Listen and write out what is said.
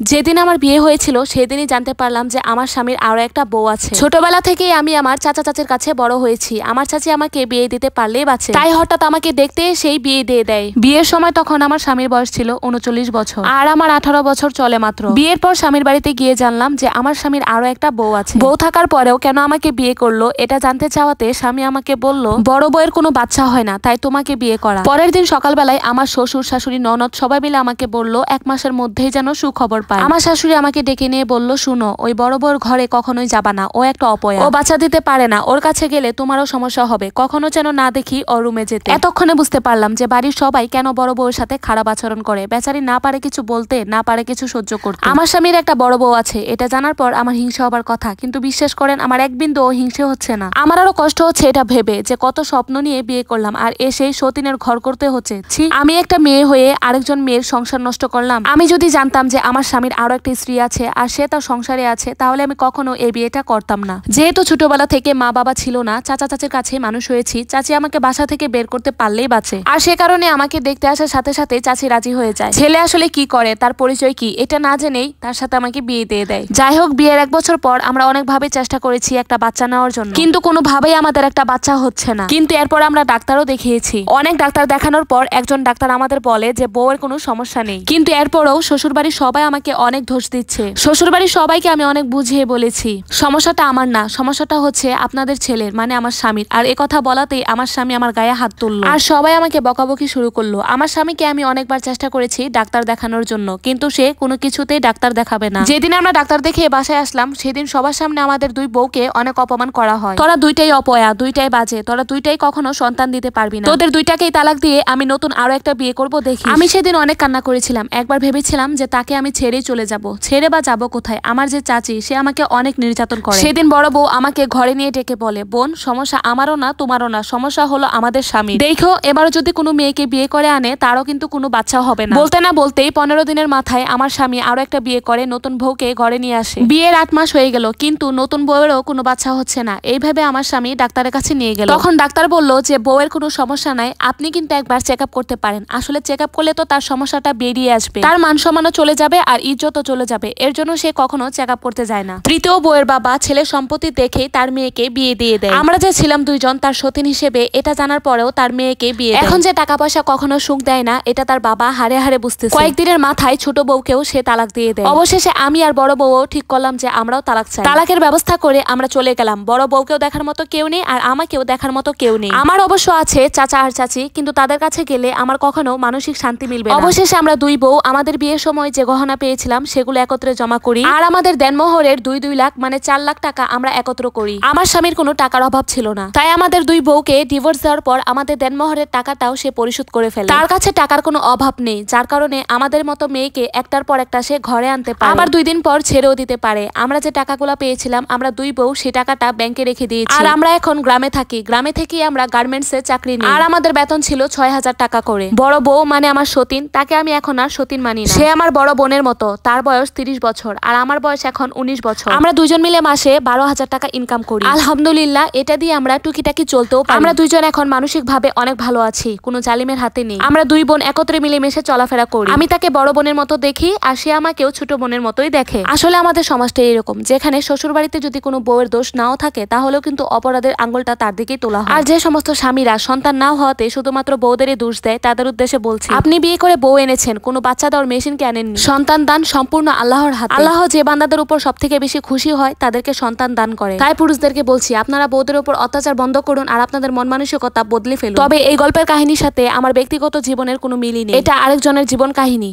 যেদিন আমার বিয়ে হয়েছিল সেদিনই জানতে পারলাম যে আমার স্বামীর আরো একটা বউ আছে। ছোটবেলা থেকেই আমি আমার চাচা চাচির কাছে বড় হয়েছি। আমার চাচি আমাকে বিয়ে দিতে পারলেই বাঁচে, তাই হঠাৎ আমাকে দেখতে সেই বিয়ে দিয়ে দেয়। বিয়ের সময় তখন আমার স্বামীর বয়স ছিল 39 বছর আর আমার 18 বছর চলে মাত্র। বিয়ের পর স্বামীর বাড়িতে গিয়ে জানলাম যে আমার স্বামীর আরো একটা বউ আছে। বউ থাকার পরেও কেন আমাকে বিয়ে করলো এটা জানতে চাওয়াতে স্বামী আমাকে বলল, বড় বউয়ের কোনো বাচ্চা হয় না, তাই তোমাকে বিয়ে করা। পরের দিন সকালবেলায় আমার শ্বশুর শাশুড়ি ননদ সবাই মিলে আমাকে বলল 1 মাসের মধ্যেই যেন সুখবর পায়। আমার শাশুড়ি আমাকে ডেকে নিয়ে বলল, শুনো, ওই বড় বউর ঘরে কখনোই যাবা না, ও একটা অপয়া, ও বাচ্চা দিতে পারে না, ওর কাছে গেলে তোমারও সমস্যা হবে, কখনো যেন না দেখি ওর রুমে যেতে। এতক্ষণে বুঝতে পারলাম যে বাড়ির সবাই কেন বড় বউয়ের সাথে খারাপ আচরণ করে। বেচারি না পারে কিছু বলতে, না পারে কিছু সহ্য করতে। আমার স্বামীর একটা বড় বউ আছে এটা জানার পর আমার হিংসা হবার কথা, কিন্তু বিশ্বাস করেন আমার এক বিন্দুও হিংসে হচ্ছে না। আমার আরো কষ্ট হচ্ছে এটা ভেবে যে কত স্বপ্ন নিয়ে বিয়ে করলাম আর এসে সতীনের ঘর করতে হচ্ছে। ছি, আমি একটা মেয়ে হয়ে আরেকজন মেয়ের সংসার নষ্ট করলাম। আমি যদি জানতাম যে আমার স্বামীর আরো একটা স্ত্রী আছে আর সে তার সংসারে আছে তাহলে আমি কখনো এই বিয়েটা করতাম না। যেহেতু ছোটবেলা থেকে মা বাবা ছিল না, চাচা চাচির কাছে মানুষ হয়েছি, চাচি আমাকে বাসা থেকে বের করতে পারলেই বাঁচে। আর সে কারণে আমাকে দেখতে আসার সাথে সাথে চাচি রাজি হয়ে যায়। ছেলে আসলে কি করে, তার পরিচয় কি, এটা না জেনেই তার সাথে আমাকে বিয়ে দিয়ে দেয়। যাই হোক, বিয়ের 1 বছর পর আমরা অনেকভাবে চেষ্টা করেছি একটা বাচ্চা নেওয়ার জন্য, কিন্তু কোনোভাবেই আমাদের একটা বাচ্চা হচ্ছে না। কিন্তু এরপর আমরা ডাক্তারও দেখিয়েছি। অনেক ডাক্তার দেখানোর পর একজন ডাক্তার আমাদের বলে যে বউয়ের কোনো সমস্যা নেই। কিন্তু এরপরও শ্বশুরবাড়ির সবাই আমাকে অনেক দোষ দিচ্ছে। শ্বশুরবাড়ির সবাইকে আমি অনেক বুঝিয়ে বলেছি সমস্যাটা আমার না, সমস্যাটা হচ্ছে আপনাদের ছেলের, মানে আমার স্বামীর। আর এ কথা বলাতেই আমার স্বামী আমার গায়ে হাত তুললো আর সবাই আমাকে বকাবকি শুরু করলো। আমার স্বামীকে আমি অনেকবার চেষ্টা করেছি ডাক্তার দেখানোর জন্য, কিন্তু সে কোনো কিছুতেই ডাক্তার দেখাবে না। যেদিন আমরা ডাক্তার দেখিয়ে বাসায় আসলাম সেদিন সবার সামনে আমাদের 2 বউকে অনেক অপমান করা হয়। তোরা 2টাই অপয়া, 2টাই বাজে, তোরা 2টাই কখনো সন্তান দিতে পারবি না, তোদের 2টাকেই তালাক দিয়ে আমি নতুন আরো একটা বিয়ে করব দেখি। আমি সেদিন অনেক কান্না করেছিলাম। একবার ভেবেছিলাম যে তাকে আমি ছেড়েই চলে যাব। ছেড়ে বা যাবো কোথায়, আমার যে চাচি সে আমাকে অনেক নির্যাতন করে। সেদিন বড় বউ আমাকে ঘরে নিয়ে ডেকে বলে, বোন, সমস্যা আমারও না তোমারও না, সমস্যা হলো আমাদের স্বামী। দেখো, এবারও যদি কোনো মেয়েকে বিয়ে করে আনে তারও কিন্তু কোনো বাচ্চা হবে না। বলতে না বলতেই 15 দিনের মাথায় আমার স্বামী আরো একটা বিয়ে করে নতুন বউকে ঘরে নিয়ে আসে। বিয়ের 8 মাস হয়ে গেল কিন্তু নতুন বউয়েরও কোনো বাচ্চা হচ্ছে না। এইভাবে আমার স্বামী ডাক্তারের কাছে নিয়ে গেল। তখন ডাক্তার বলল যে বউয়ের কোনো সমস্যা নাই, আপনি কিন্তু একবার চেক আপ করতে পারেন। আসলে চেক আপ করলে তো তার সমস্যাটা বেরিয়ে আসবে, তার মান সম্মানও চলে যাবে আর ইজ্জতও চলে যাবে, এর জন্য সে কখনো চেক আপ করতে যায় না। তৃতীয় বউয়ের বাবা ছেলের সম্পত্তি দেখেই তার মেয়েকে বিয়ে দিয়ে দেয়। আমরা যে ছিলাম 2 জন তার সতীন হিসেবে এটা জানার পরেও তার মেয়েকে বিয়ে দেয়। এখন যে টাকা পয়সা কখনো সুখ দেয় না এটা তার বাবা হারে হারে বুঝতেছে। কয়েকদিনের মাথায় ছোট বউকেও সে তালাক দিয়ে দেয়। অবশেষে আমি আর বড় বউও ঠিক করলাম যে আমরাও তালাক চাই। তালাকের ব্যবস্থা করে আমরা চলে গেলাম। বড় বউকেও দেখার মতো কেউ নেই আর আমাকেও দেখার মতো কেউ নেই। আমার অবশ্য আছে চাচা আর চাচি, কিন্তু তাদের কাছে গেলে আমার কখনো মানসিক শান্তি মিলবে না। অবশেষে আমরা 2 বউ আমাদের বিয়ের সময় যে গহনা পেয়েছিলাম সেগুলো একত্রে জমা করি আর আমাদের দেনমোহরের 2 লাখ মানে 4 লাখ টাকা আমরা একত্র করি। আমার স্বামীর কোনো টাকার অভাব ছিল না, তাই আমাদের 2 বউকে ডিভোর্স দেওয়ার পর আমাদের দেনমোহরের টাকাটাও সে পরিশোধ করে ফেলে। তার কাছে টাকার কোনো অভাব নেই, যার কারণে আমাদের মতো মেয়েকে একটার পর একটা সে ঘরে আনতে পারে, আবার 2 দিন পর ছেড়েও দিতে পারে। আমরা যে টাকাগুলো পেয়েছিলাম আমরা 2 বউ সেই টাকাটা ব্যাংকে রেখে দিয়েছি। আর আমরা এখন গ্রামে থাকি। গ্রামে থেকে আমরা গার্মেন্টসে চাকরি নিই আর আমাদের বেতন ছিল 6000 টাকা করে। বড় বউ মানে আমার সতীন, তাকে আমি এখন আর সতীন মানি না। সে আমার বড় বোনের মতো। তার বয়স 30 বছর আর আমার বয়স এখন 19 বছর। আমরা 2 জন মিলে মাসে 12,000 টাকা ইনকাম করি। আলহামদুলিল্লাহ, এটা দিয়ে আমরা টুকিটাকি চলতেও পারি। আমরা 2 জন এখন মানসিক ভাবে অনেক ভালো আছি, কোনো জালিমের হাতে নেই। আমরা 2 বোন একত্রে মিলেমিশে চলাফেরা করি। আমি তাকে বড় বোনের মতো দেখি আর সে আমাকেও ছোট বোনের মতোই দেখে। আসলে আমাদের সমাজটা এরকম, যেখানে শ্বশুর বাড়িতে যদি কোনো বউয়ের দোষ নাও থাকে তাহলেও কিন্তু অপরাধের আঙ্গুলটা তার দিকেই তোলা হয়। আর যে সমস্ত স্বামীরা সন্তান না হওয়াতে শুধুমাত্র বউদেরই দোষ দেয় তাদের উদ্দেশ্যে বলছি, আপনি বিয়ে করে বউ এনেছেন, কোনো বাচ্চা দেওয়ার মেশিনকে আনেননি। সন্তান দান সম্পূর্ণ আল্লাহর হাতে। আল্লাহ যে বান্দাদের উপর সবথেকে বেশি খুশি হয় তাদেরকে সন্তান দান করে। তাই পুরুষদেরকে বলছি, আপনারা বউদের উপর অত্যাচার বন্ধ করুন আর আপনাদের মন মানসিকতা বদলে ফেলুন। তবে এই গল্পের কাহিনীর সাথে আমার ব্যক্তিগত জীবনের কোনো মিলই নেই, এটা আরেকজনের জীবন কাহিনী।